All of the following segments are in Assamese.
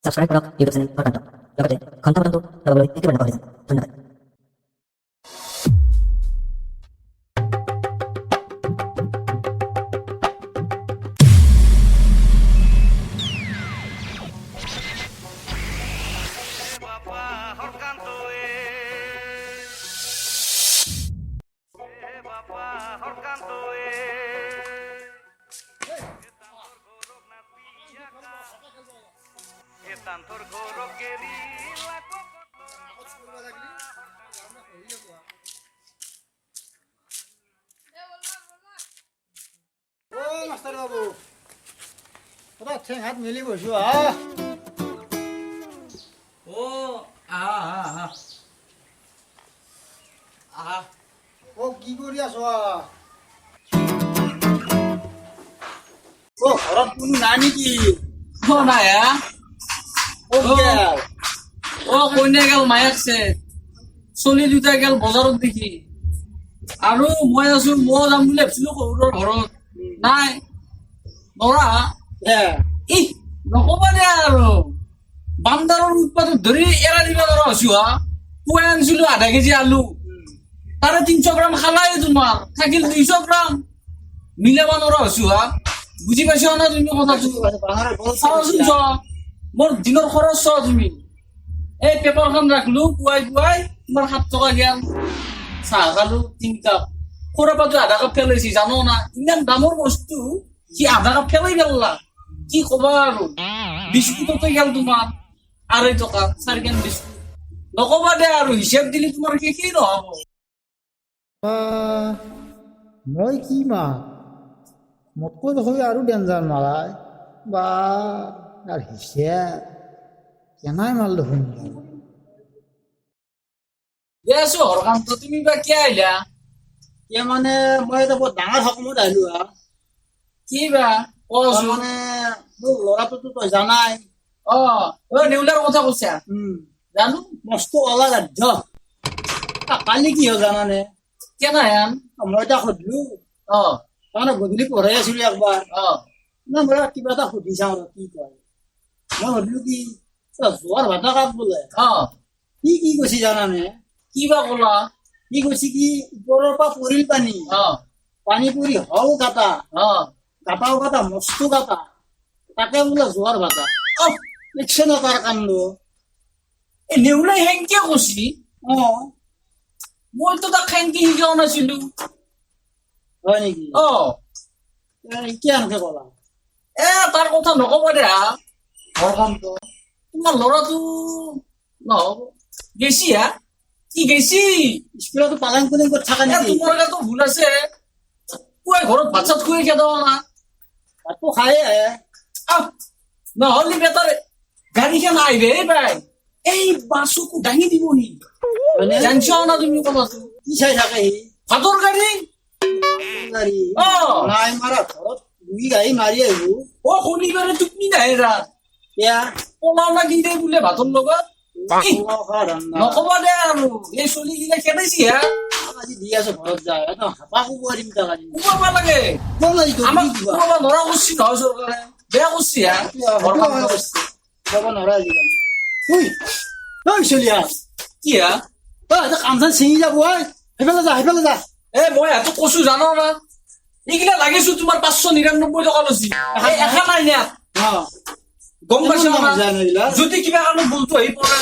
ছাবস্ক্ৰাইব কৰক ইউটিউব চেনেল অৰ্কান্ত লগতে ঘণ্টা বটনটো দবাবলৈ একেবাৰে নাপাহৰিব ধন্যবাদ। Tantor gorok geri laku master বাবু পুৰা ঠেং হাত মেলি বহিছো আহ কি কৰি আছ ঘৰত কোনো নাই নেকি নাই কইনা গেল মায়াকছে চলি দুটা গেল বজাৰত দেখি আৰু মই আছো মই যাম বুলি ভাবিছিলো সৰুৰ ঘৰত নাই নৰা ই নকবা দে আৰু বান্দাৰৰ উৎপাদন ধৰি এৰা দিব নোৱাৰা হৈছো হা পুৱাই আনিছিলো আধা কেজি আলু তাৰে 300 গ্ৰাম খালাই তোমাৰ থাকিল 200 গ্ৰাম মিলাব নোৱাৰা হৈছো হা বুজি পাইছা না তুমি কথাটো চাওচোন চ মোৰ দিনৰ খৰচ চ তুমি এই পেপাৰখন ৰাখলো পুৱাই পুৱাই তোমাৰ 7 টকা গেল চাহ খালো 3 কাপ খোৰাপাতো আধা কাপ পেলাইছি জানো না ইমান দামৰ বস্তু কি আধা কাপ পেলাই পেলালা কি কবা আৰু বিস্কুটতে গেল তোমাৰ 2.5 টকা 4 কেন বিস্কুট নকবা দে আৰু হিচাপ দিলে তোমাৰ কি নহব মই কি মোতকৈ দেখোন আৰু ডেঞ্জাৰ মাৰাই বা তাৰ হিচাপ কেনাই মাল দেখোন দে আছো হৰকান্ত তুমি বা কিয় আহিলা মানে মই এটা বৰ ডাঙৰ সপোনত আহিলো কি বা কচোন মানে মোৰ ল'ৰাটোতো তই জানাই নেউলাৰ কথা কৈছা জানো মস্ত অলা ৰাজ্য কালি কি হ'ল জানানে কেনাহেন মই তাক সুধিলো তাৰমানে গধূলি পঢ়াই আছিলো একবাৰ মই কিবা এটা সুধি চাওঁ আৰু কি কয় মই সুধিলো কি যোৱাৰ ভাতা কাপ বোলে কি কৈছে জানানে কি বা কলা কি কৈছে কি ওপৰৰ পৰা পৰিল পানী পৰি হল কাটা কাটাও কাটা মস্ত কাটা তাকে বোলে যোৱাৰ ভাতা দেখছে ন তাৰ কাণ্ড নেউলাই হেংকে কৈছি মইতো তাক হেংকে শিকাও নাছিলো হয় নেকি কি আনকে কলা তাৰ কথা নকবা দে হৰকান্ত তোমাৰ ল'ৰাটো নহব গেছি কি গেছি স্কুলতো পালন কৰি থাকা নেকি তোমাৰ গাতো ভুল আছে পুৱাই ঘৰত ভাত চাত খুৱাই খেদাও না ভাতটো খায়ে নহলে বেটাৰ গাড়ীখন আহিবে পাই এই বাছকো দাঙি দিব নি জানছ না তুমি কথাটো কি চাই থাকে সি ভাতৰ গাড়ী গাড়ী নাই মাৰা ঘৰত দুই গাড়ী মাৰি আহিব শনিবাৰে টোপনি নাহে ৰাত এয়া পলাও লাগি দে বোলে ভাতৰ লগত নকবা দে আৰু এই চলি গিলা খেদাইছি আজি দি আছো ঘৰত যায় হাপাকো কোৱা দিম তাক আজি কোবাবা লাগে আমাক কোবাবা নৰা কৰিছি নহয় চৰকাৰে বেয়া কৰিছি যাব নোৱাৰা আজিকালি চলিয়া কি কাম চান ছিঙি যাব সেইফালে যা মই এত কৈছো জানো না এইগিলা লাগিছো তোমাৰ 599 টকা লৈছি এখা নাই নে গম পাইছো যদি কিবা কাৰণে ভুলটো আহি পৰে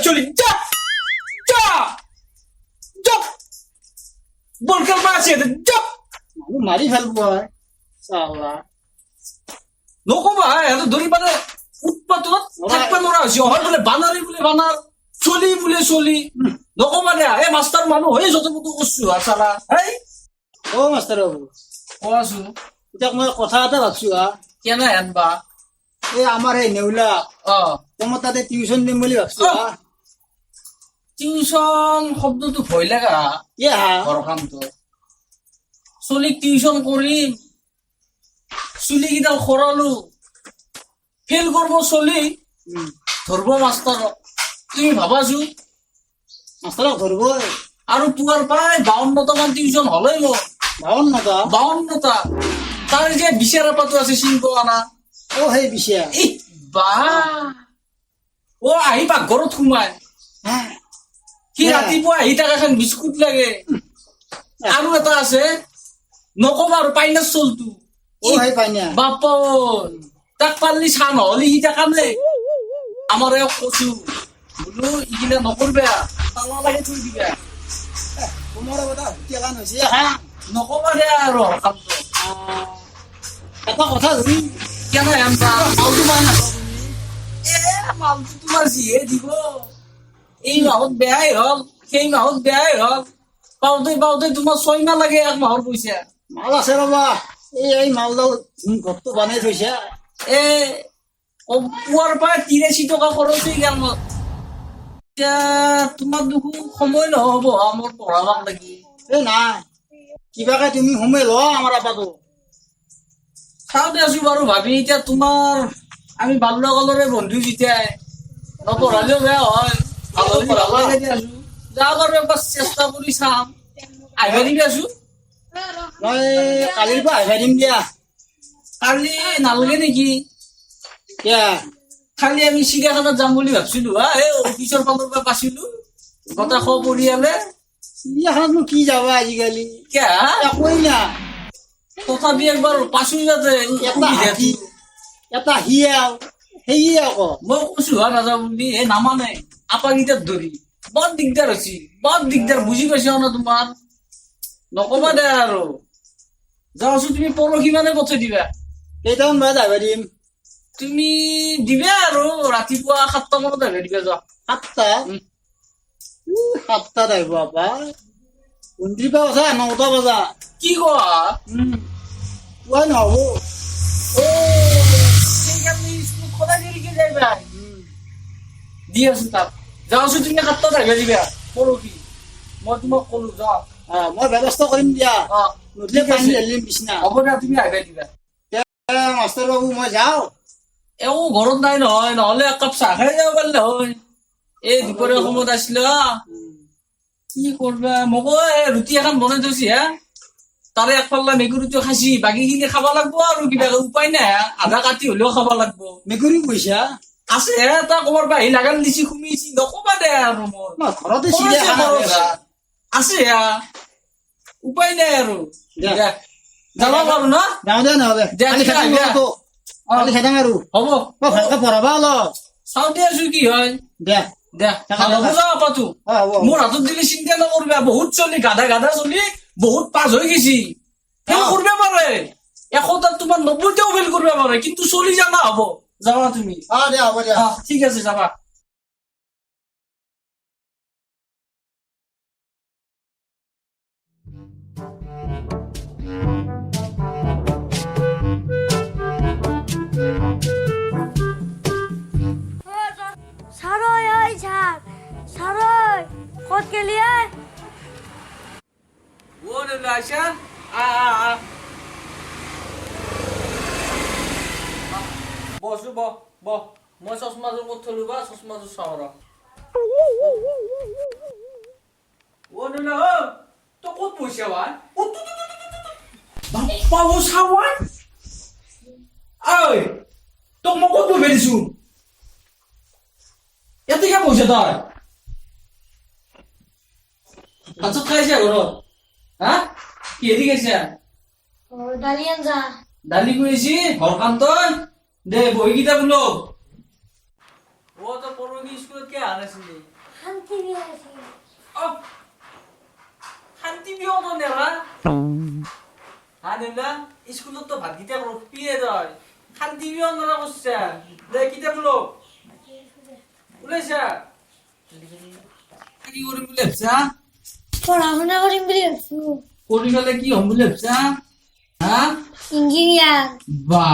চলি বলকাল মাছে মানুহ মাৰি ফেলব নকবা সিহঁতে ধৰি মানে উৎপাতত থাকিব নোৱাৰা হৈছে হয় বোলে বানাৰী বোলে বানাৰ চলি বোলে চলি নকবা দে এই মাষ্টাৰ মানুহ হৈ যত মতো কৈছো চালা মাষ্টাৰ বাবু কোৱাচোন এতিয়া মই কথা এটা ভাবছো কেনে হেন বা এই আমাৰ এই নেউলা তোমাৰ তাতে টিউচন দিম বুলি ভাবছো টিউচন শব্দটো ভয় লাগা হৰকান্ত চলিক টিউচন কৰিম চুলি কেইডাল খৰালো ফেল কৰিব চলি ধৰব মাষ্টাৰক তুমি ভাবাচোন মাষ্টাৰক ধৰব আৰু পুৱাৰ প্ৰায় 52টা মান টিউচন হলেই মোৰ 52টা তাৰ যে বিচাৰা পাতো আছে চিন পোৱা না অ সেই বিচিয়া ই বা অ আহি পাকঘৰত সোমাই সি হা। ৰাতিপুৱা আহি তাক এখন বিস্কুট লাগে আৰু এটা আছে নকবা আৰু পাইনাৰ চলটো অ সেই পাইনা বাপা তাক পাৰলি চাহ নহলি সি তাক কামলে আমাৰ এওঁ কৈছো বোলো ইগিলা নকৰবে তালা লাগে থৈ দিবা তোমাৰ কথা হুতিয়ালান হৈছে হা নকবা দে আৰু কামটো এটা কথা ধৰি কেনে আনবা মালটো পাই নাপাব এ মালটো তোমাৰ যিহে দিব এই মাহত বেয়াই হল সেই মাহত বেয়াই হল পাওঁতে পাওঁতে তোমাৰ 6 মাহ লাগে 1 মাহৰ পইচা মাল আছে ৰবা এই মালডাল ঘৰটো বনাই থৈছে এ পুৱাৰ পৰা 83 টকা খৰচ হৈ গেল মোৰ এতিয়া তোমাৰ দেখোন সময় নহব মোৰ পঢ়াবাক লাগি এই নাই কিবাকে তুমি সোমাই লোৱা আমাৰ আপাটো চাওঁ দেছো বাৰু ভাবি এতিয়া তোমাৰ আমি বাল্যকালৰে বন্ধু যেতিয়াই নপঢ়ালেও বেয়া হয় ভাল হৈ পঢ়াব লাগে দিয়াছো যাওঁ বাৰু একবাৰ চেষ্টা কৰি চাম আহিবা দিবি আছো মই কালিৰ পৰা আহিবা দিম দিয়া কালি নালাগে নেকি এতিয়া খালি আমি চিৰিয়াখানাত যাম বুলি ভাবছিলো হা এই অফিচৰ ফালৰ পৰা পাইছিলো গোটেই পৰিয়ালে চিৰিয়াখানাতনো কি যাবা আজিকালি কিয়া একোৱেই না তথাপি একবাৰ পাছো যাতে এটা হাতী এটা শিয়াল সেয়ে আকৌ মই কৈছো হা নাযাওঁ বুলি এই নামানে আপাকেইটাত ধৰি বৰ দিগদাৰ হৈছে বৰ দিগদাৰ বুজি পাইছা না তোমাৰ নকবা দে আৰু যাওঁচোন তুমি পৰহি মানে পঠাই দিবা কেইটামান বজাত আহিবা দিম তুমি দিবা আৰু ৰাতিপুৱা 7টা মানত আহিবা দিবা যোৱা 7টা 7টাত আহিব আপা কোনটিৰ পৰা কথা 9টা বজাত কি কোৱা পুৱাই নহ'ব সেইকাৰণে স্কুলত সদায় দেৰিকে যাইবা দি আছো তাক যাওঁচোন তুমি 7টাত আহিবা দিবা পৰহি মই তোমাক কলো যাওঁ মই ব্যৱস্থা কৰিম দিয়া অ নদীলে পানী ঢালিম বিছনা হ'ব দিয়া তুমি আহিবা দিবা মাষ্টাৰ বাবু মই যাওঁ এওঁ ঘৰত নাই নহয় নহলে একাপ চাহ খাই যাব পাৰিলে হয় এই দুপৰীয়া সময়ত আছিলো কি কৰবা মোকো ৰুটি এখন বনাই থৈছি হা তাৰে একফাল্লা মেকুৰীটো খাইছি বাকী খিনি খাব লাগব আৰু কিবা উপায় নাই আধা কাটি হলেও খাব লাগব মেকুৰী পইচা আছে এটা কবাৰ পৰা আহি লাগান দিছি সুমিছি নকবা দে আৰু মোৰ মই ঘৰতে খৰচ চিৰিয়াখানা খৰচ। আছে উপায় নাই আৰু দিয়া। দিয়া। যাব পাৰো ন যাওঁ দে নহ'লে দিয়া, কালি দিয়া, খেদাম দিয়া। ল'ৰাটো। কালি খেদাম আৰু হ'ব মই ভালকে পঢ়াবা অলপ চাওঁ দে আছো কি হয় দিয়া দে ভাল হ'ব যাওঁ পাতো হ'ব মোৰ হাতত দিলে চিন্তা নকৰবা বহুত চলি গাধা গাধা চলি বহুত পাছ হৈ গেছি ফেল অ। করবে পারে 100টাত তোমার 90টাও ফেল করবে পারে কিন্তু চলি জানা হবো যাবা তুমি দিয়া হ'ব দিয়া ঠিক আছে যাবা Saroy ơi chàng Saroy Con kia lia ও নেলা আশা বসু ব ব মই চশমাযোৰ ক'ত থলো বা চশমাযোৰ চাওঁ ৰ ও নেলা ও তো ক'ত বহিছা বা বাপ্পা ও চাৱা ঐ তোক মই ক'ত বহি দিছো ইয়াতে কিয় বহিছা তই ভাত চাত খাইছা ঘৰত হা কিহেদি খাইছা Dalian za দালি কৰিছি হৰকান্ত দে বহি কিটা বোলো ও তো পৰহি স্কুলত কিয় অহা নাছিলি Hanti biya si শান্তি বিয়া তো নেবা হা নেলা স্কুলত তো ভাতকেইটা ৰখিয়ে তই শান্তি বিয়া নৰা কৰিছা দে কিটা বোলো ওলাইছা কি কৰিম বুলি ভাবছা Pahuna ko rin biya su কৰি পেলাই কি হ'ম বুলি ভাবছা হা Engineer বা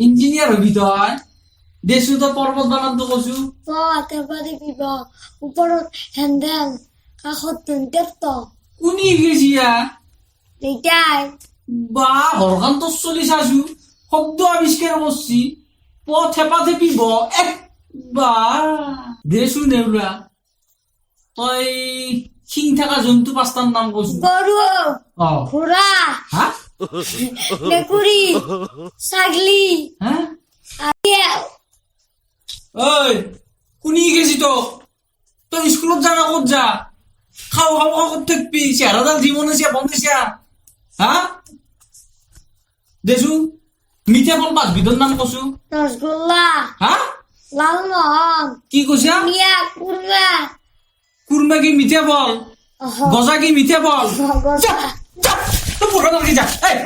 ইঞ্জিনিয়াৰ হবি তই দেশো তো পৰ্বত বানানটো কৈছো To ate pa di biba Uparot handel Kakot tuntet to Koni গেছিয়া Ligay বা হৰকান্ত চলি চাইছো শব্দ আৱিষ্কাৰ কৰছি প থেপা থেপিব এক বা দেচো নেউলা তই শিং থকা জন্তু পাঁচটাৰ নাম কৈছো Goro অ Kura হা Nekuri Sagli হা আপেল ওই শুনি গেছি তো তোর স্কুলত যা না কত যা খাও খাও খাও করতে থাকবি চেহারাদার জীবন আছে বন্ধ হ্যাঁ দেশু মিঠা ফল পাঁচ বিধর নাম কছু রসগোল্লা হ্যাঁ লালমোহন কি কইছা মিয়া কুরমা কুরমা কি মিঠা ফল গজা কি মিঠা ফল গজা যা তো পুরো যা এই